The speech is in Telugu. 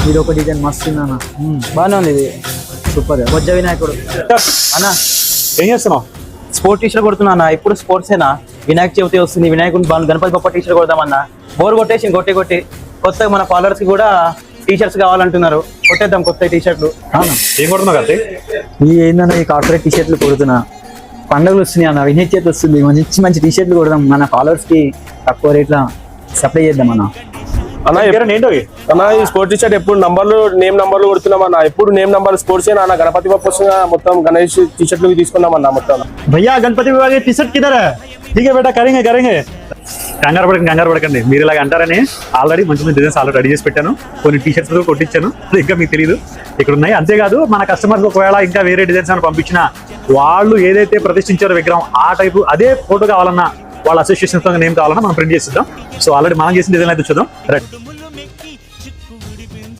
ఇది ఒక డిజైన్ మస్తు ఉందన్న. బాగానే ఉంది ఇది. సూపర్ బొజ్జ వినాయకుడు అన్న ఏం చేస్తున్నావు? స్పోర్ట్ టీషర్ట్ కొడుతున్నా అన్న. ఇప్పుడు స్పోర్ట్సేనా, వినాయక చవితి వస్తుంది, వినాయకుని గణపతి బొప్ప టీషర్ట్ కొడదామన్నా. బోర్ కొట్టేసి కొట్టి కొత్తగా మన ఫాలోవర్స్ కి కూడా టీషర్ట్స్ కావాలంటున్నారు. కొట్టేద్దాం కొత్త టీషర్ట్లు. ఏం కొడుతున్నావు కార్తీక్? ఈ ఏందన్న ఈ కార్పొరేట్ టీషర్ట్లు కొడుతున్నా. పండుగలు వస్తున్నాయి అన్న, వినాయక చవితి వస్తుంది, మంచి మంచి టీషర్ట్లు కొడదాం. మన ఫాలోవర్స్ కి తక్కువ రేట్ల సప్లై చేద్దాం అన్న. అన్న ఏంటో అన్న ఈ స్పోర్ట్ టీషర్ట్ ఎప్పుడు నేమ్ నంబర్లు కొడుతున్నాం అన్న. ఎప్పుడు నేమ్ నంబర్ స్పోర్ట్స్ అన్న. గణపతి బొప్ప వస్తున్నా మొత్తం గణేష్ టీషర్ట్లు తీసుకున్నాం అన్న మొత్తం. భయ్యా గణపతి విభాగ టీషర్ట్ కిదర్ హై? ठीक है बेटा, करेंगे కంగారు పడకండి. మీరు ఇలాగ అంటారని ఆల్రెడీ మంచి మంచి డిజైన్స్ ఆల్రెడీ రెడీ చేసి పెట్టాను. కొన్ని టీషర్ట్స్ కొట్టించాను, ఇంకా మీకు తెలియదు ఇక్కడ ఉన్నాయి. అంతేకాదు మన కస్టమర్స్ ఒకవేళ ఇంకా వేరే డిజైన్స్ అని పంపించినా వాళ్ళు ఏదైతే ప్రతిష్ఠించారో విగ్రహం ఆ టైపు అదే ఫోటో కావాలన్నా వాళ్ళ అసోసియేషన్ నేమ్ కావాలన్నా మనం ప్రింట్ చేసిద్దాం. సో ఆల్రెడీ మనం చేసిన డిజైన్ అయితే చూద్దాం. రైట్.